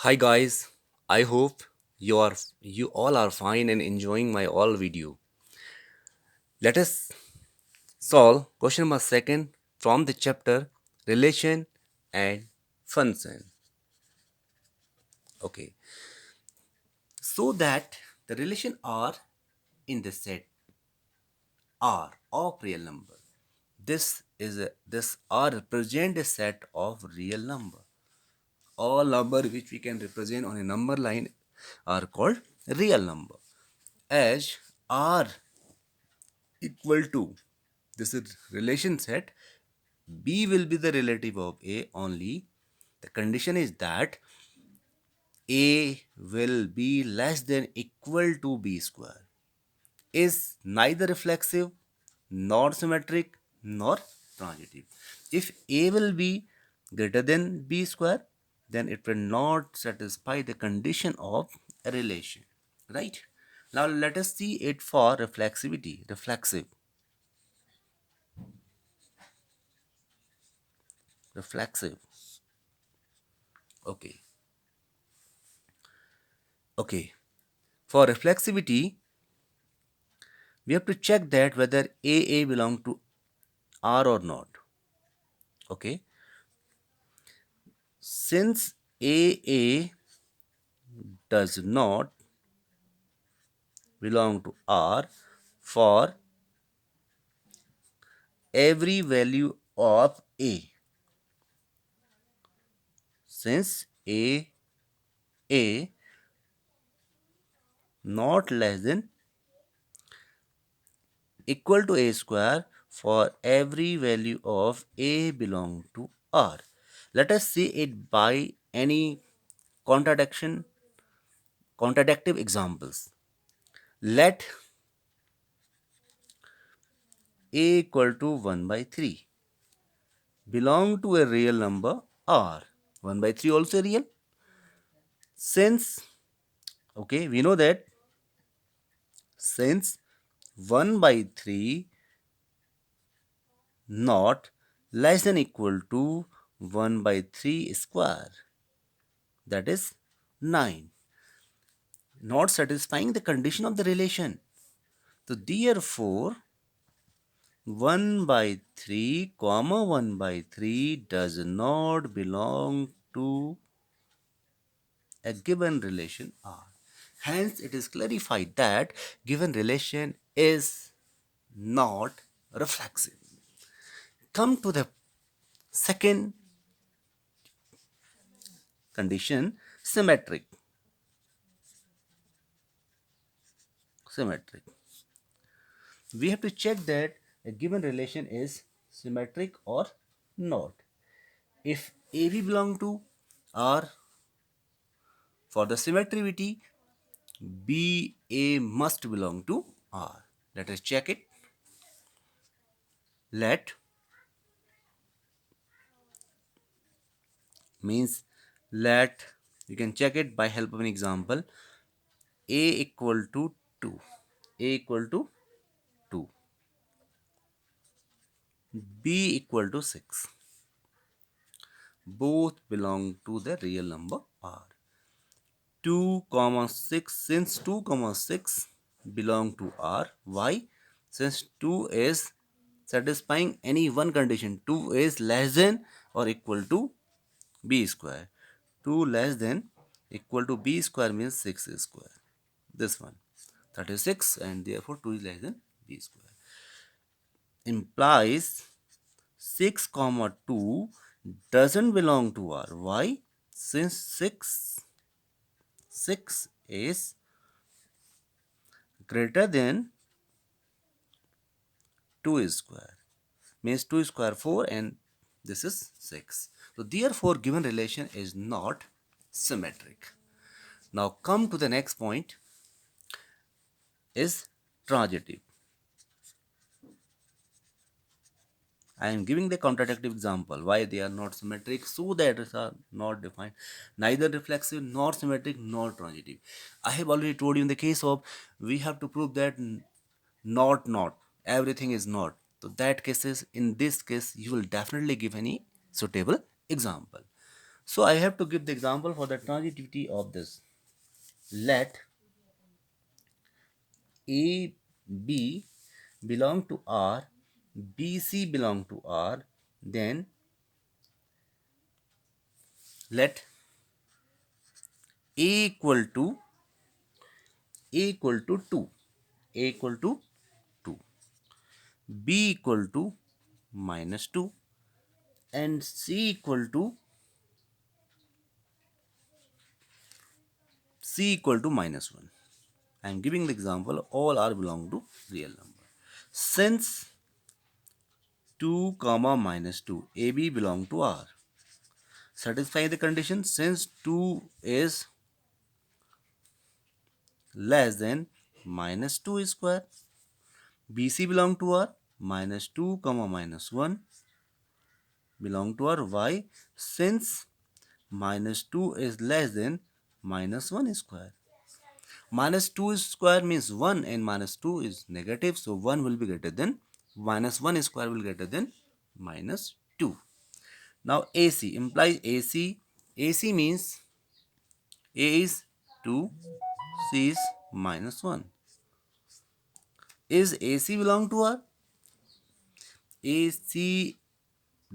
Hi guys, I hope you all are fine and enjoying my all video. Let us solve question number second from the chapter relation and function. Okay, so that the relation R in the set R of real number. This R represent a set of real number. All number which we can represent on a number line are called real number. As R equal to this is relation set, b will be the relative of a only. The condition is that a will be less than equal to b square, is neither reflexive nor symmetric nor transitive. If a will be greater than b square, then it will not satisfy the condition of a relation, right? Now let us see it for reflexivity. Reflexive. Okay. Okay. For reflexivity, we have to check that whether AA belong to R or not. Okay. Since AA does not belong to R for every value of A, since A not less than equal to A square for every value of A belong to R. Let us see it by any contradiction contradictive examples. Let a equal to 1 by 3 belong to a real number R. 1 by 3 also real. Since, okay, we know that since 1 by 3 not less than equal to 1 by 3 square, that is 9, not satisfying the condition of the relation. So therefore 1 by 3 comma 1 by 3 does not belong to a given relation R. Hence, it is clarified that given relation is not reflexive. Come to the second condition, symmetric. Symmetric. We have to check that a given relation is symmetric or not. If AB belong to R, for the symmetricity, BA must belong to R. Let us check it. Let means let you can check it by help of an example. A equal to 2, A equal to 2, B equal to 6, both belong to the real number R. 2 comma 6, since 2 comma 6 belong to R. Why? Since 2 is satisfying any one condition. 2 is less than or equal to B square. 2 less than equal to B square means 6 square. This one 36, and therefore 2 is less than B square. Implies 6 comma 2 doesn't belong to R. Why? Since 6 is greater than 2 square, means 2 square 4 and this is 6. So therefore given relation is not symmetric. Now come to the next point, is transitive. I am giving the contradictive example why they are not symmetric, so that is are not defined, neither reflexive nor symmetric nor transitive. I have already told you in the case of we have to prove that not everything is not. So that cases, in this case you will definitely give any suitable example. So I have to give the example for the transitivity of this. Let A B belong to R, B C belong to R, then let A equal to A equal to 2, A equal to 2, B equal to minus 2, and C equal to minus 1. I am giving the example, all R belong to real number. Since 2 comma minus 2, AB belong to R. Satisfy the condition since 2 is less than minus 2 square. BC belong to R, minus 2 comma minus 1 belong to R. Why? Since minus 2 is less than minus 1 square. Minus 2 square means 1 and minus 2 is negative. So 1 will be greater than minus 1 square will greater than minus 2. Now AC implies AC. AC means A is 2, C is minus 1. Is AC belong to R? AC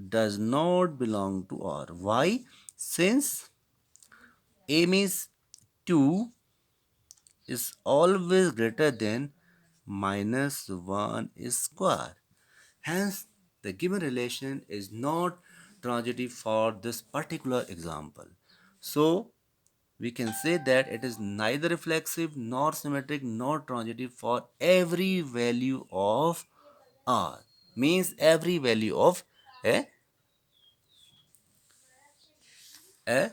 does not belong to R. Why? Since A means 2 is always greater than minus 1 square. Hence, the given relation is not transitive for this particular example. So, we can say that it is neither reflexive nor symmetric nor transitive for every value of R. Means every value of a, a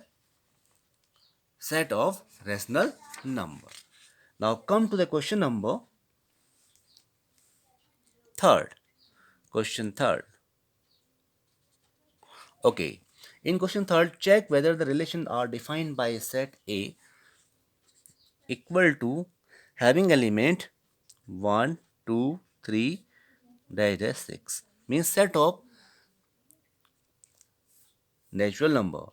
set of rational number. Now come to the question number third. Question third. Okay. In question third, check whether the relations are defined by a set A equal to having element 1, 2, 3, dash 6. Means set of natural number.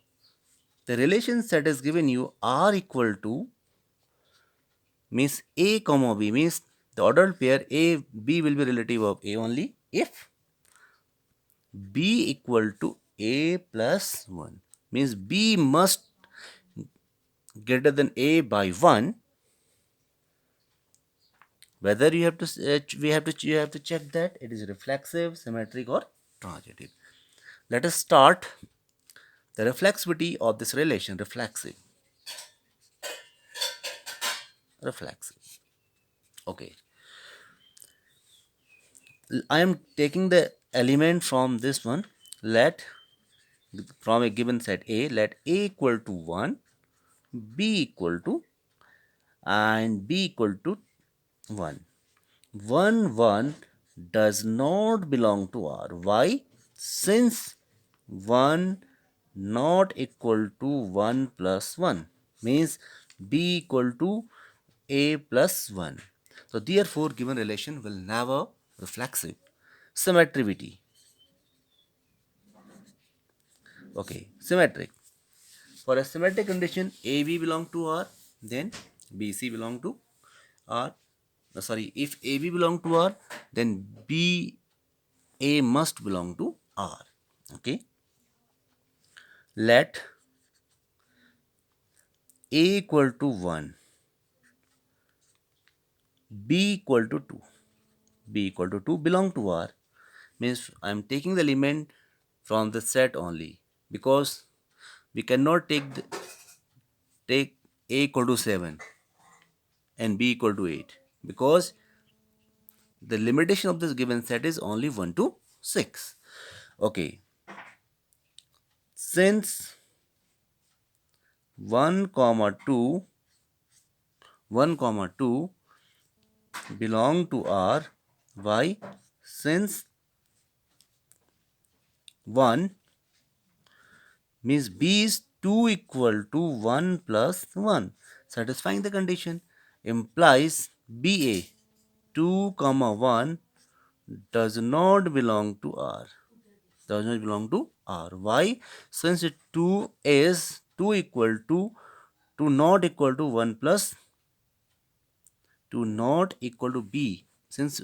The relation set is given you R equal to means A comma B means the ordered pair A B will be relative of A only if B equal to A plus 1 means B must greater than A by 1. Whether you have to you have to check that it is reflexive, symmetric or transitive. Let us start the reflexivity of this relation. Reflexive. Okay. I am taking the element from this one. Let from a given set A, let A equal to 1, B equal to and B equal to 1. 1 1 does not belong to R. Why? Since 1 not equal to 1 plus 1 means B equal to A plus 1. So therefore given relation will never reflexive. Symmetricity. Okay, symmetric. For a symmetric condition, AB belong to R, then BC belong to R. Sorry, if AB belong to R, then BA must belong to R. Okay. Let A equal to 1, B equal to 2. B equal to 2 belong to R. Means I am taking the element from the set only because we cannot take A equal to 7 and B equal to 8 because the limitation of this given set is only 1 to 6. Okay. Since 1 comma 2 belong to R, why? Since 1 means B is 2 equal to 1 plus 1. Satisfying the condition implies BA 2 comma 1 does not belong to R. Does not belong to r. Why? Since 2 equal to 2 not equal to 1 plus 2 not equal to b. Since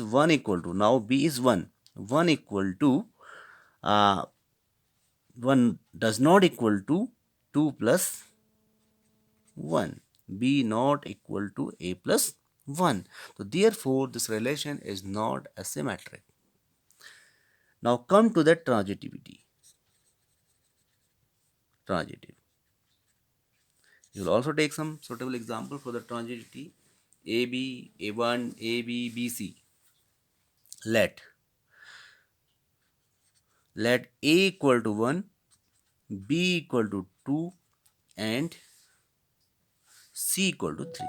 1 equal to, now b is 1. 1 equal to 1 does not equal to 2 plus 1. B not equal to a plus 1. So therefore this relation is not asymmetric. Now come to the transitivity. Transitive. You will also take some suitable example for the transitivity. AB, A1, AB, BC. Let A equal to 1, B equal to 2 and C equal to 3.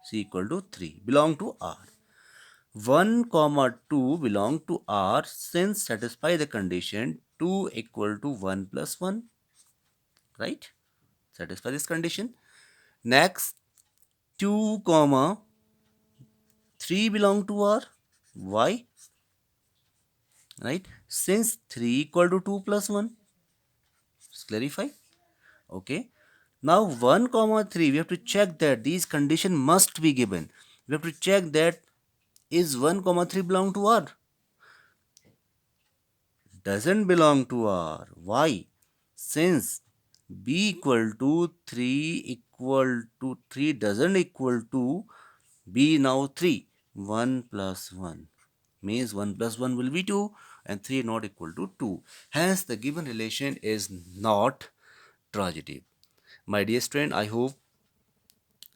C equal to 3 belong to R. 1 comma 2 belong to R since satisfy the condition 2 equal to 1 plus 1. Right? Satisfy this condition. Next, 2 comma 3 belong to R. Why? Right? Since 3 equal to 2 plus 1. Let's clarify. Okay. Now 1 comma 3, we have to check that these condition must be given. We have to check that is 1 comma 3 belong to R. Doesn't belong to R. Why? Since b equal to 3 doesn't equal to b now 3. 1 plus 1 means 1 plus 1 will be 2 and 3 not equal to 2. Hence the given relation is not transitive. My dear student, I hope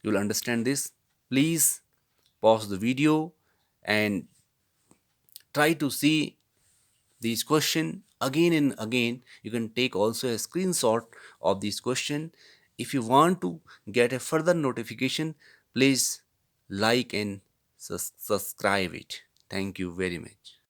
you will understand this. Please pause the video and try to see these question again and again. You can take also a screenshot of this question. If you want to get a further notification, please like and subscribe it. Thank you very much.